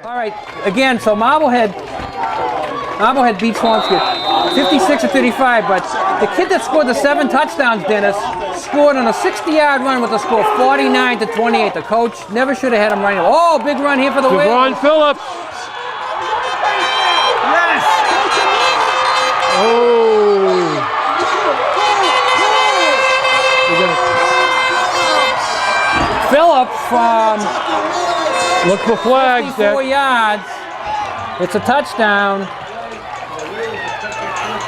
All right, again, so Marblehead beat Swampscott 56-35, but the kid that scored the 7 touchdowns, Dennis, scored on a 60-yard run with a score 49-28. The coach never should have had him running. Oh, big run here for the win. Devon Phillips. Yes! Oh. Phillips from Look for flags. 54 yards. It's a touchdown.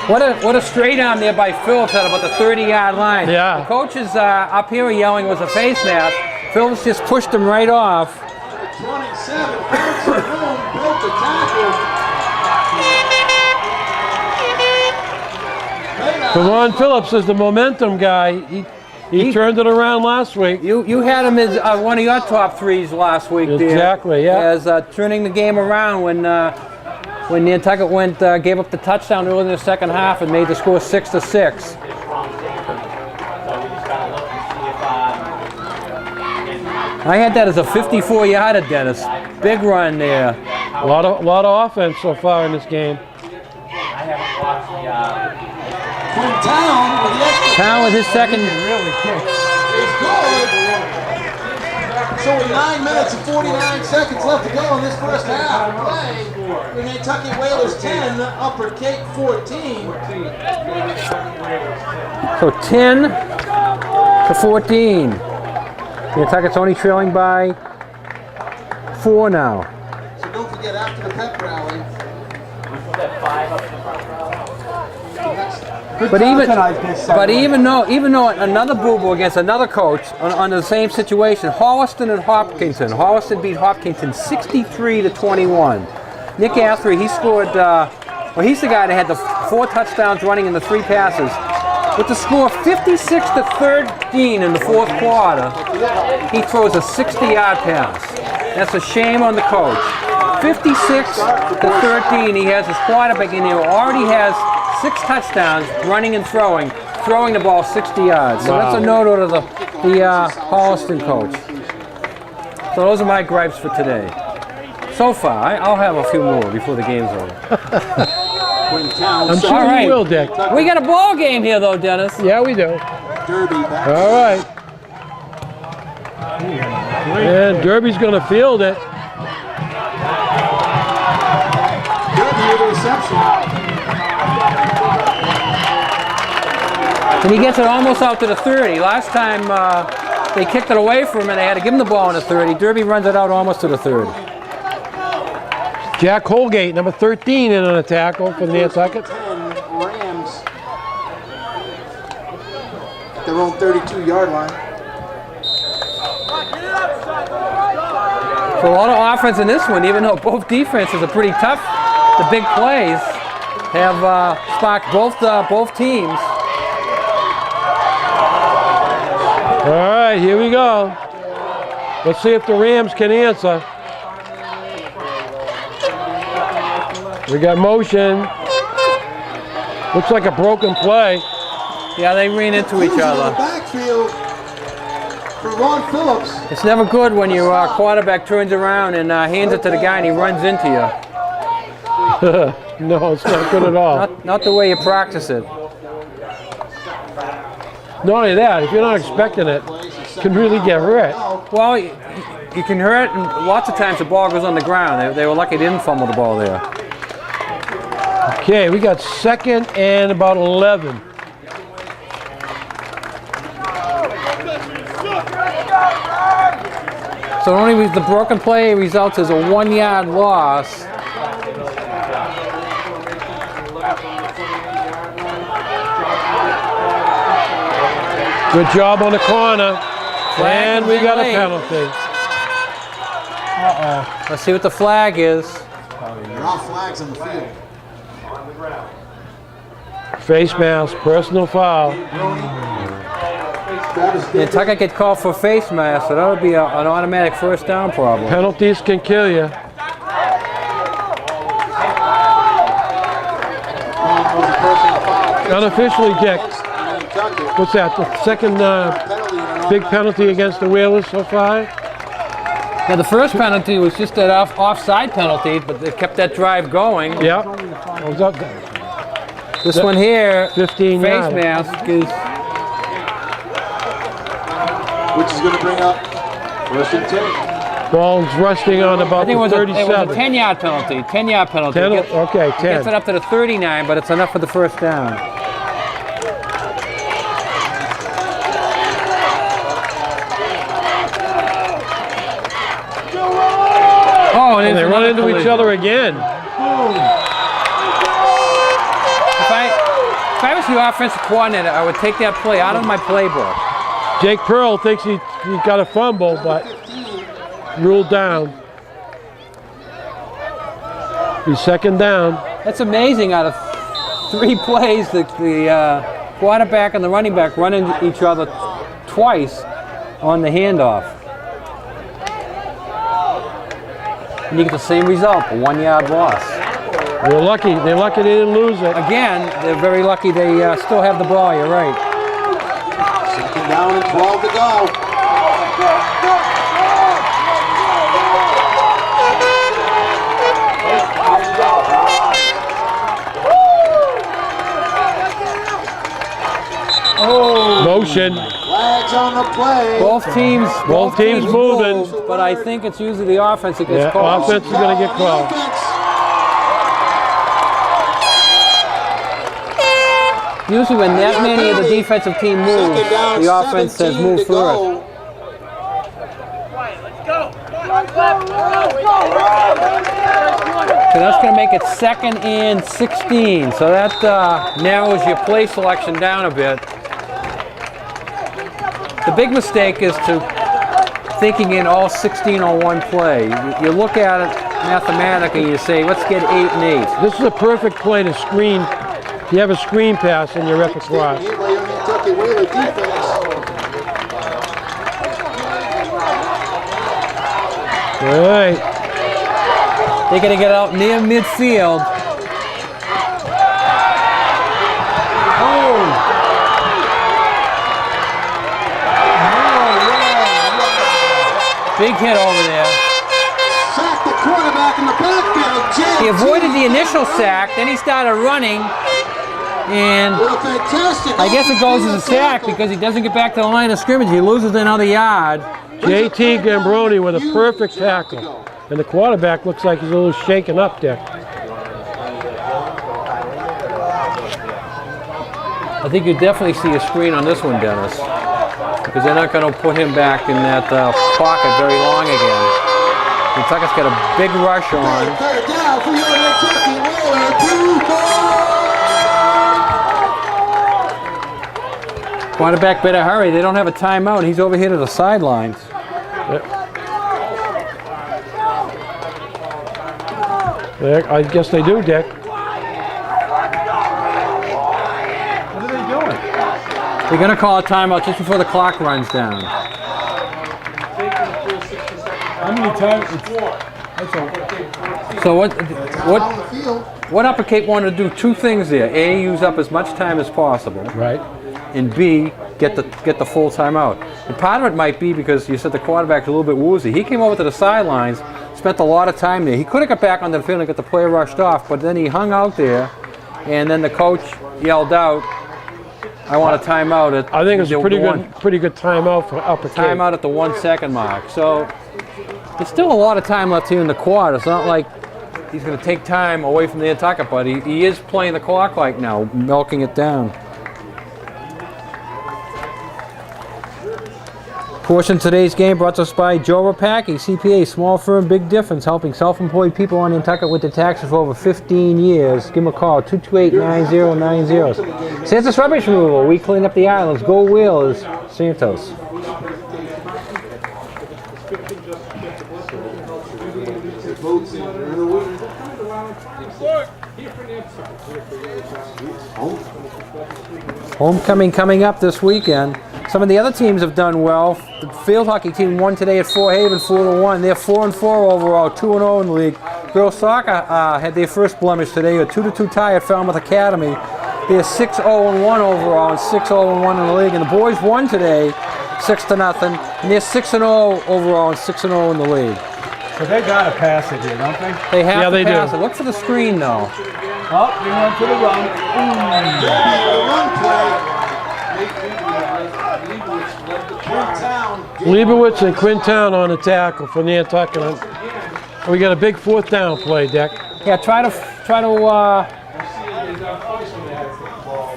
What a straight arm there by Phillips at about the 30-yard line. Yeah. The coaches up here were yelling it was a face mask. Phillips just pushed him right off. 27, broke the tackle. Devon Phillips is the momentum guy. He turned it around last week. You had him as one of your top threes last week, there. Exactly, yeah. As turning the game around when Nantucket gave up the touchdown early in the second half and made the score 6-6. I had that as a 54-yarder, Dennis. Big run there. A lot of offense so far in this game. Town with his second. It's good. So with 9 minutes and 49 seconds left to go in this first half play, the Nantucket Whalers 10, Upper Cape 14. So 10-14. Nantucket's only trailing by 4 now. So don't forget after the pep rally. But even though another boo-boo against another coach on the same situation, Holliston and Hopkinton. Holliston beat Hopkinton 63-21. Nick Athery, he scored. He's the guy that had the 4 touchdowns running in the 3 passes. With the score 56-13 in the 4th quarter, he throws a 60-yard pass. That's a shame on the coach. 56-13. He has his quarterback in there who already has 6 touchdowns, running and throwing the ball 60 yards. So that's a note out of the Holliston coach. So those are my gripes for today. So far, I'll have a few more before the game's over. I'm sure you will, Dick. We got a ball game here, though, Dennis. Yeah, we do. Derby back. All right. And Derby's going to field it. Derby with a reception. And he gets it almost out to the 30. Last time they kicked it away from him and they had to give him the ball in the 30. Derby runs it out almost to the 30. Jack Holgate, number 13, in on a tackle for Nantucket. 10 Rams at their own 32-yard line. So a lot of offense in this one, even though both defenses are pretty tough. The big plays have sparked both teams. All right, here we go. Let's see if the Rams can answer. We got motion. Looks like a broken play. Yeah, they ran into each other. Backfield for Ron Phillips. It's never good when your quarterback turns around and hands it to the guy and he runs into you. No, it's not good at all. Not the way you practice it. Not only that, if you're not expecting it, it can really get hurt. Well, you can hurt, and lots of times the ball goes on the ground. They were lucky they didn't fumble the ball there. Okay, we got 2nd and about 11. So only the broken play results as a 1-yard loss. Good job on the corner. And we got a penalty. Let's see what the flag is. There are flags on the field. Face mask, personal foul. Nantucket get called for face mask, so that would be an automatic first down problem. Penalties can kill you. Unofficially, Dick. What's that? The second big penalty against the Whalers so far? Yeah, the first penalty was just that offside penalty, but they kept that drive going. Yep. Was up This one here, 15 face yards. mask is Which is going to bring up first and 10. Ball's resting on I about think the it was 37. a 10-yard penalty. 10-yard penalty. 10, It gets- okay, it gets 10. it up to the 39, but it's enough for the first down. Oh, And they run into each other again. If I was the offensive coordinator, I would take that play out of my playbook. Jake Pearl thinks he got a fumble, but ruled down. He's second down. That's amazing. Out of 3 plays, the quarterback and the running back run into each other twice on the handoff. And you get the same result, a 1-yard loss. They're lucky. They're lucky they didn't lose it. Again, they're very lucky they still have the ball, you're right. Second down and 12 to go. Motion. Flags on the play. Both teams moving. moved, but I think it's usually the offense that gets Yeah, called. offense is going to get called. Usually when that many of the defensive team move, Second down, the offense says 17 move to first. go. So that's going to make it 2nd and 16. So that narrows your play selection down a bit. The big mistake is to thinking in all 16 on one play. You look at it mathematically, you say, let's get 8 and 8. This is a perfect play to screen. You have a screen pass in your repertoire. Here by your Kentucky Whaler defense. All right. They're going to get out near midfield. Big hit over there. Sack the quarterback in the backfield. He avoided the initial sack, then he started running, and With a fantastic I guess it goes as a sack because he doesn't get back to the line of scrimmage. He loses another yard. JT Gambroni with a perfect tackle. And the quarterback looks like he's a little shaken up there. I think you definitely see a screen on this one, Dennis, because they're not going to put him back in that pocket very long again. Kentucky's got a big rush on. Third down for your Kentucky Whaler. Quarterback better hurry. They don't have a timeout. He's over here to the sidelines. Yeah, I guess they do, Dick. They're going to call a timeout just before the clock runs down. How many times? That's all. So On the field. what Upper Cape wanted to do 2 things there. A, use up as much time as possible. Right. And B, get the full timeout. And part of it might be because you said the quarterback's a little bit woozy. He came over to the sidelines, spent a lot of time there. He could have got back onto the field and got the play rushed off, but then he hung out there, and then the coach yelled out, "I want a timeout." I think it's a the pretty good timeout for Upper Cape. timeout at the 1 second mark. So there's still a lot of time left here in the quad. It's not like he's going to take time away from the attacker, but he is playing the clock like now, milking it down. Portion of today's game brought to us by Joe Rapaki, CPA, small firm, big difference, helping self-employed people on Nantucket with their taxes for over 15 years. Give them a call, 228-9090. Santos Rubbish Removal, we clean up the islands. Go Wheelers, Santos. Homecoming coming up this weekend. Some of the other teams have done well. The field hockey team won today at Fort Haven 4-1. They're 4-4 overall, 2-0 in the league. Girls soccer had their first blemish today, a 2-2 tie at Falmouth Academy. They're 6-0-1 overall and 6-0-1 in the league. And the boys won today 6-0. And they're 6-0 overall and 6-0 in the league. So they got to pass it here, don't they? They have Yeah, to they pass do. it. Look for the screen though. Oh, they went to the run. Leibowitz and Quintown on the tackle for Nantucket. We got a big 4th down play, Dick. Yeah, try to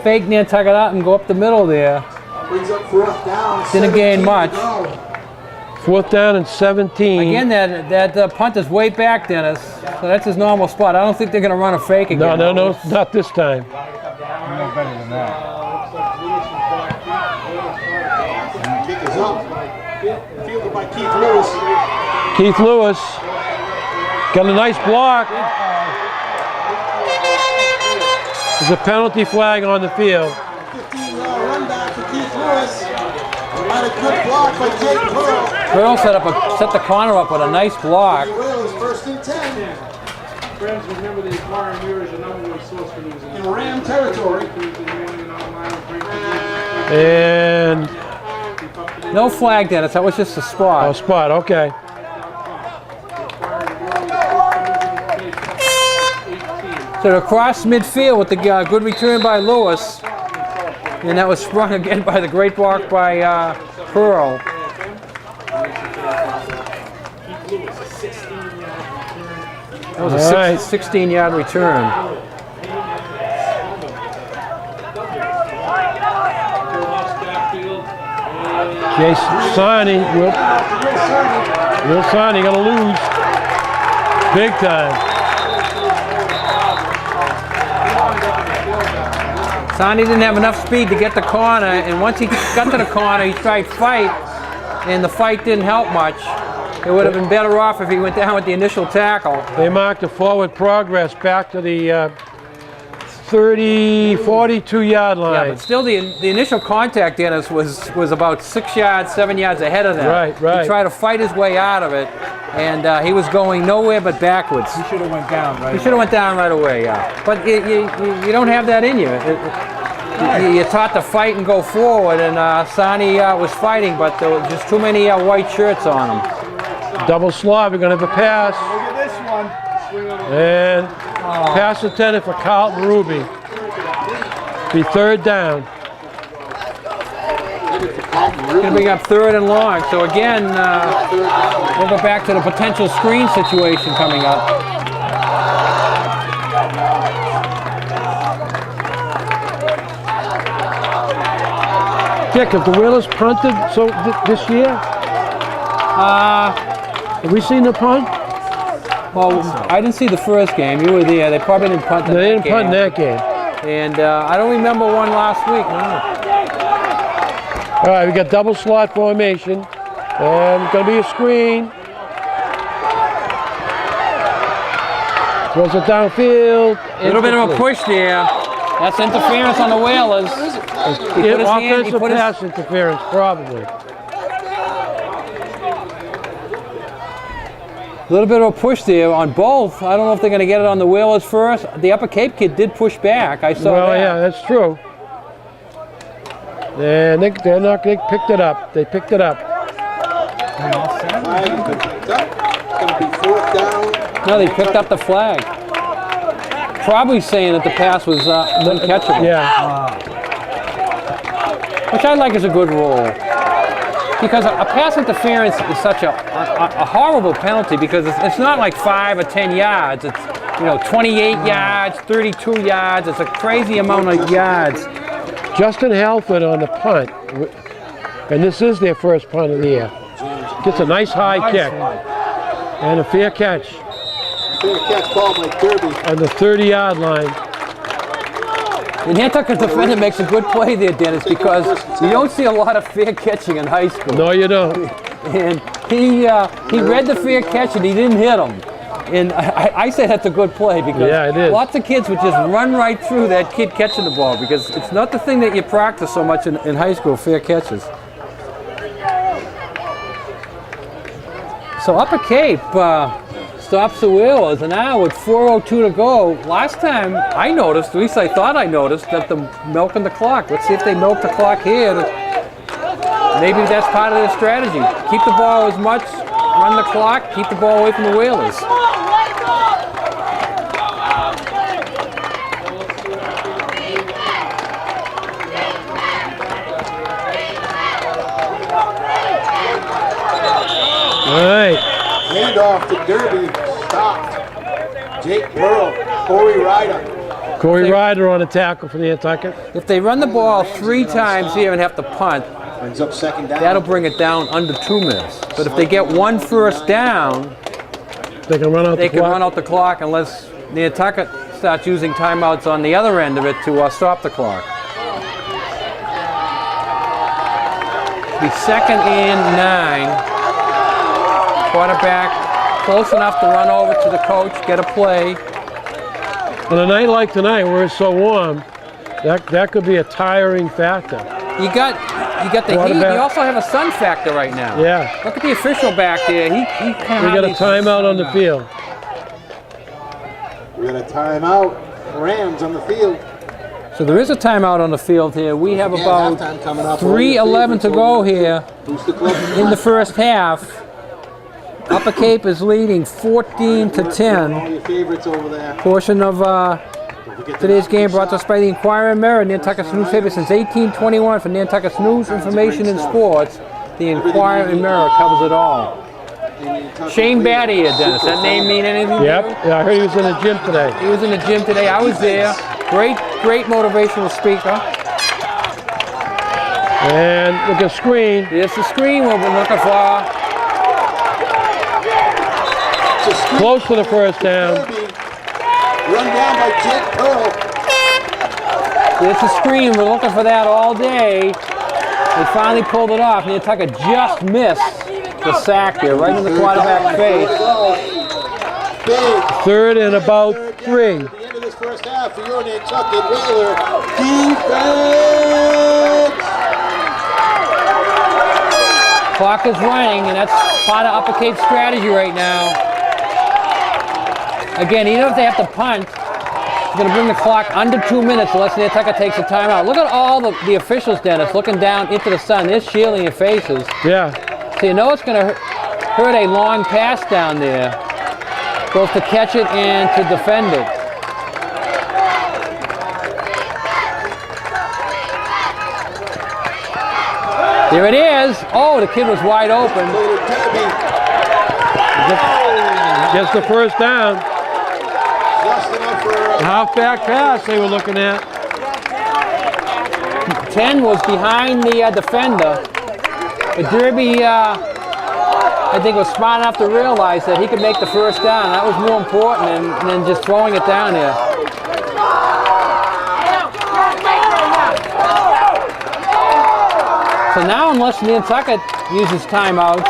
fake Nantucket out and go up the middle there. Brings up 4th down. Didn't gain 17 to much. go. 4th down and 17. Again, that punt is way back, Dennis. So that's his normal spot. I don't think they're going to run a fake again. No, not this time. No better than that. Kick is up. Fielded by Keith Lewis. Keith Lewis got a nice block. There's a penalty flag on the field. 15-yard run back for Keith Lewis. Had a good block by Jake Pearl. Pearl set the corner up with a nice block. Whalers 1st and 10 Friends, remember the acquiring mirror is your number one source for news. in Ram territory. And No flag, Dennis. That was just a spot. spot, okay. So across midfield with the good return by Lewis. And that was sprung again by the great block by Pearl. That was a All right. 16-yard return. Jason Sarni, Will Sarni gonna lose big time. Sonny didn't have enough speed to get the corner, and once he got to the corner, he tried fight, and the fight didn't help much. It would have been better off if he went down with the initial tackle. They marked a forward progress back to the 42-yard Yeah, line. but still, the initial contact, Dennis, was about 6 yards, 7 yards ahead of them. Right. He tried to fight his way out of it, and he was going nowhere but backwards. He should have went down, right? He should have went down right away, yeah. But you don't have that in you. You're taught to fight and go forward, and Sani was fighting, but there were just too many white shirts on him. Double slot, we're gonna have a pass. Look at this one. And pass intended for Carlton Ruby. Be 3rd down. Going to bring up 3rd and long. So again, we'll go back to the potential screen situation coming up. Dick, have the Whalers punted this year? Have we seen the punt? Well, I didn't see the first game. You were there. They probably didn't punt in They that didn't punt in game. that game. And I don't remember one last week. No. All right, we got double slot formation, and it's gonna be a screen. Throws it downfield. A little bit of a push there. That's interference on the Whalers. He put his hand- he Offensive put his- pass interference, probably. A little bit of a push there on both. I don't know if they're going to get it on the Whalers first. The Upper Cape kid did push back. I saw Well, that. yeah, that's true. And they picked it up. They picked it up. Flag has been picked up. It's going to be 4th down. No, they picked up the flag. Probably saying that the pass was uncatchable. Yeah. Which I like as a good rule. Because a pass interference is such a horrible penalty because it's not like 5 or 10 yards. It's 28 yards, 32 yards. It's a crazy amount of yards. Justin Halford on the punt, and this is their first punt of the year. Gets a nice high kick and a fair catch Fair catch called by Kirby. on the 30-yard line. And Nantucket's defender makes a good play there, Dennis, because you don't see a lot of fair catching in high school. No, you don't. And he read the fair catch and he didn't hit him. And I say that's a good play because Yeah, it is. lots of kids would just run right through that kid catching the ball because it's not the thing that you practice so much in high school, fair catches. So Upper Cape stops the Whalers, and now with 4:02 to go, last time I noticed, at least I thought I noticed, that they're milking the clock. Let's see if they milk the clock here to maybe that's part of their strategy. Keep the ball as much, run the clock, keep the ball away from the Whalers. All right. Handoff to Derby. Stopped. Jake Pearl. Corey Ryder. Corey Ryder on a tackle for Nantucket. If they run the ball 3 times here and have to punt, Brings up second down. that'll bring it down under 2 minutes. But if they get 1 first down, They can run out they the can clock. run out the clock unless Nantucket starts using timeouts on the other end of it to stop the clock. Be 2nd and 9. Quarterback close enough to run over to the coach, get a play. On a night like tonight where it's so warm, that could be a tiring factor. You got the heat. Quarterback. You also have a sun factor right now. Yeah. Look at the official back there. He We got a timeout on the field. We got a timeout. Rams on the field. So there is a timeout on the field here. We have Again, about halftime coming up. 3:11 to go here Who's the club? in the first half. Upper Cape is leading 14 to 10. All your favorites over there. Portion of Don't forget the today's game knockout brought to us shot. by the Inquirer Mirror, Nantucket's newspaper since 1821. For Nantucket's news, information, and sports, the Inquirer Mirror covers it all. Shane Batty here, Dennis. That name mean anything to you? Yep. Yeah, I heard he was in the gym today. He was in the gym today. I was there. Great motivational speaker. And look at screen. Here's the screen we've been looking for. Close to the first down. Run down by Jake Pearl. Here's the screen. We're looking for that all day. They finally pulled it off. Nantucket just missed the sack here, right in the quarterback's face. Big 3rd and about 3. at the end of this first half for your Nantucket Whaler defense. Clock is running, and that's part of Upper Cape's strategy right now. Again, even if they have to punt, it's going to bring the clock under 2 minutes unless Nantucket takes a timeout. Look at all the officials, Dennis, looking down into the sun. They're shielding your faces. Yeah. So you know it's going to hurt a long pass down there, both to catch it and to defend it. There it is. Oh, the kid was wide open. Gets the first down. Just enough for Halfback pass they were looking at. 10 was behind the defender. But Derby, I think, was smart enough to realize that he could make the first down. That was more important than just throwing it down here. So now, unless Nantucket uses timeouts,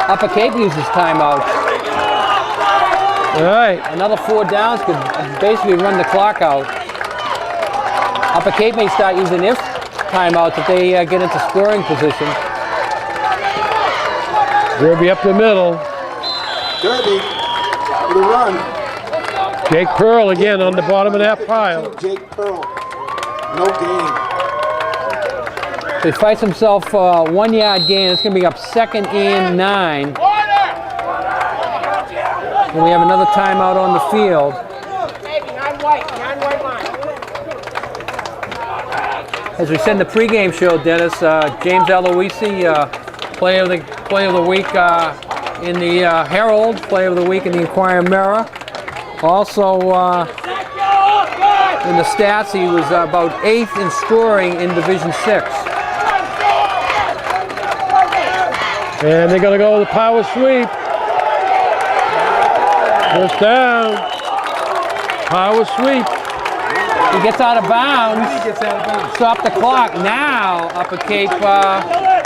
Upper Cape uses timeouts. All right. Another 4 downs could basically run the clock out. Upper Cape may start using if timeouts if they get into scoring position. Derby up the middle. Derby for the run. Jake Pearl again on the bottom of that pile. Jake Pearl. No gain. So he fights himself 1 yard gain. It's going to be up 2nd and 9. And we have another timeout on the field. As we said in the pregame show, Dennis, James Aloisi, player of the week in the Herald, player of the week in the Inquirer Mirror. Also in the stats, he was about 8th in scoring in Division 6. And they're going to go with the power sweep. First down. Power sweep. He gets out of bounds. Stop the clock. Now, Upper Cape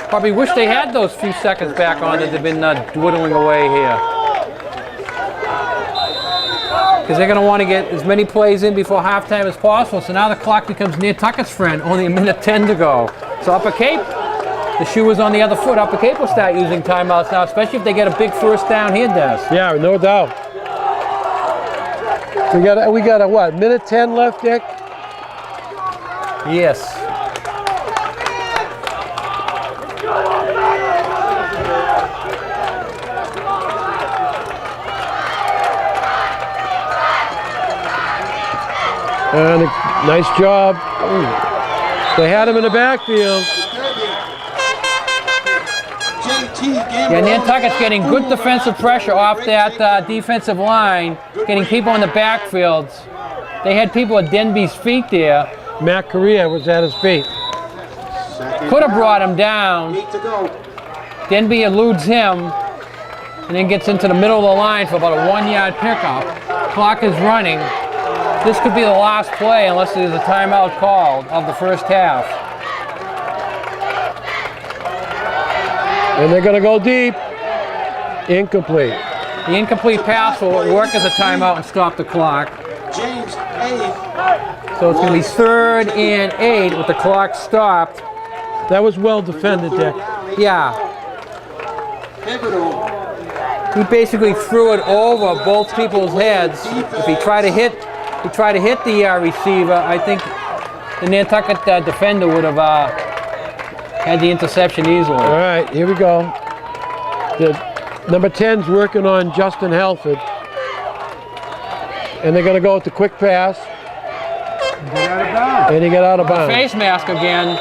probably wish they had those few seconds back on that they've been dwindling away here. Because they're going to want to get as many plays in before halftime as possible. So now the clock becomes Nantucket's friend. Only a minute 10 to go. So Upper Cape, the shoe is on the other foot. Upper Cape will start using timeouts now, especially if they get a big first down here, Dennis. Yeah, no doubt. We got a what? Minute 10 left, Dick? Yes. And a nice job. Ooh. They had him in the backfield. Yeah, Nantucket's getting good defensive pressure off that defensive line, getting people in the backfields. They had people at Denby's feet there. Matt Correa was at his feet. Could have brought him down. Denby eludes him and then gets into the middle of the line for about a 1-yard pickup. Clock is running. This could be the last play unless there's a timeout called of the first half. And they're going to go deep. Incomplete. The incomplete pass will work as a timeout and stop the clock. James A. So it's going to be 3rd and 8 with the clock stopped. That was well defended, Dick. Yeah, Pivotal. he basically threw it over both people's heads. If he tried to hit the receiver, I think the Nantucket defender would have had the interception easily. All right, here we go. The number 10's working on Justin Halford. And they're going to go with the quick pass. Get out of bounds. And he got out of bounds. Face mask again.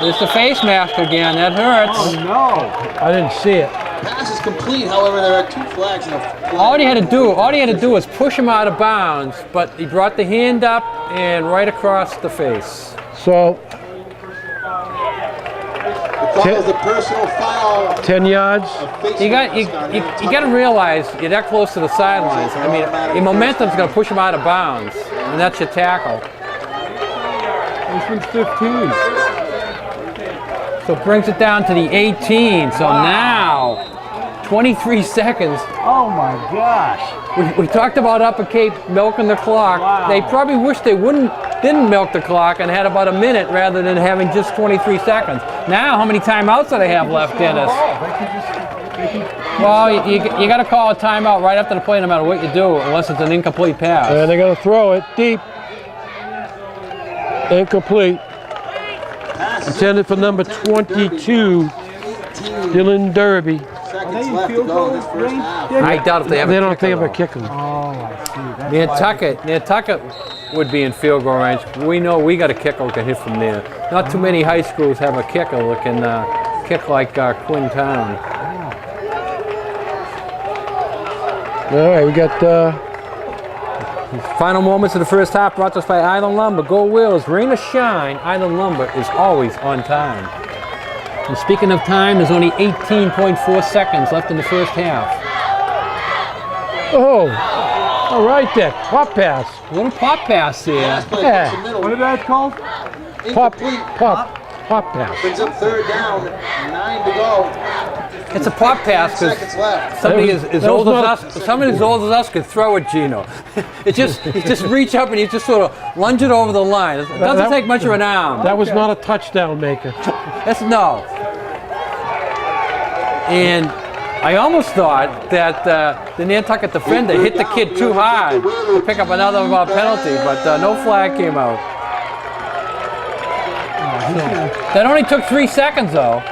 There's the face mask again. That hurts. Oh no. I didn't see it. Pass is complete, however, there are 2 flags and a flag. All he had to do was push him out of bounds, but he brought the hand up and right across the face. So, It follows the personal foul. 10 yards. You got to realize you're that close to the sidelines. I mean, your momentum's going to push him out of bounds, and that's your tackle. This one's 15. So it brings it down to the 18. So now, 23 seconds. Oh my gosh. We talked about Upper Cape milking the clock. Wow. They probably wish they didn't milk the clock and had about a minute rather than having just 23 seconds. Now, how many timeouts do they have left, Dennis? Well, you got to call a timeout right after the play no matter what you do, unless it's an incomplete pass. And they're going to throw it deep. Incomplete. Intended for number 22, Dylan Derby. Seconds left to go in this first half. I doubt if they have a They don't kicker, think of a though. kicker. Oh, I see. Nantucket would be in field goal range. We know we got a kicker who can hit from there. Not too many high schools have a kicker that can kick like Quinn Town. All right, we got Final moments of the first half brought to us by Island Lumber. Go Wheels, rain or shine, Island Lumber is always on time. And speaking of time, there's only 18.4 seconds left in the first half. oh, all right, Dick. Pop pass. A little pop pass here. Pass play Yeah. across the middle. What is that called? Pop, Incomplete. pop pass. Brings up 3rd down. 9 to go. It's a pop pass because Seconds left. somebody That was- as that old was as not us, somebody as old as us could throw it, Gino. You just reach up and you just sort of lunge it over the line. It doesn't that- take much of an arm. That was not a touchdown maker. That's no. And I almost thought that the Nantucket defender hit the kid too hard to pick up another penalty, but no flag came out. That only took 3 seconds, though.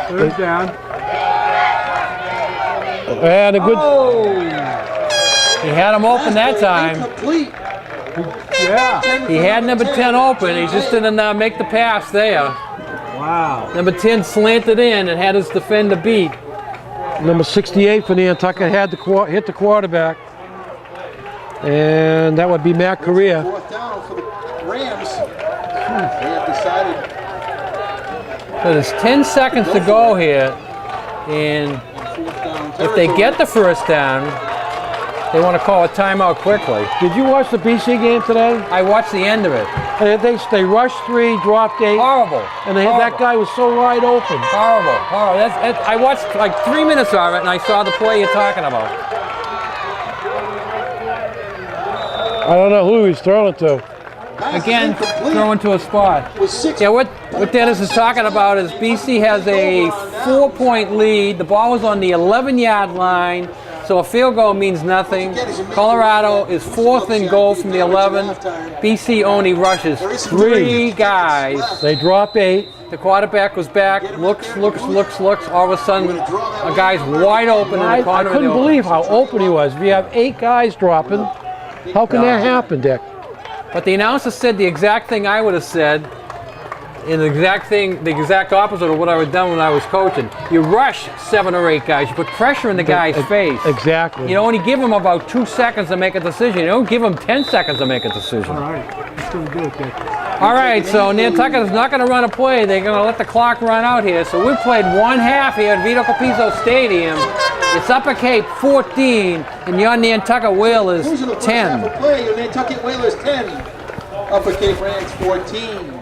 3rd down. And a good. He had him open that time. Incomplete. Yeah. He had number 10 open. He just didn't make the pass there. Wow. Number 10 slanted in and had his defender beat. Number 68 for Nantucket had hit the quarterback. And that would be Matt Correa. 4th down for the Rams. They have decided. So there's 10 seconds to go here. And 4th down if they get the first down, they want to call a timeout quickly. Did you watch the BC game today? I watched the end of it. They rushed 3, dropped 8, Horrible. and that guy was so wide open. Horrible. I watched like 3 minutes of it and I saw the play you're talking about. I don't know who he's throwing it to. Pass is Again, incomplete. throw into a spot. With 6 Yeah, what Dennis is talking about is BC has a 4-point lead. The ball was on the 11-yard line, so a field goal means nothing. Colorado is 4th and goal from the 11. BC only rushes 3 guys. They drop 8. The quarterback was back, looks. All of a sudden, a guy's wide open in the I corner. couldn't believe how open he was. We have 8 guys dropping, How can that happen, Dick? But the announcer said the exact thing I would have said, and the exact opposite of what I would have done when I was coaching. You rush 7 or 8 guys. You put pressure in the guy's face. Exactly. You only give him about 2 seconds to make a decision. You don't give him 10 seconds to make a decision. All right. Let's go do it, Dick. All right, so Nantucket is not going to run a play. They're going to let the clock run out here. So we played 1 half here at Vito Capizzo Stadium. It's Upper Cape 14, and your Nantucket Whalers Who's in the first 10. half of play? Your Nantucket Whalers 10. Upper Cape Ranks 14.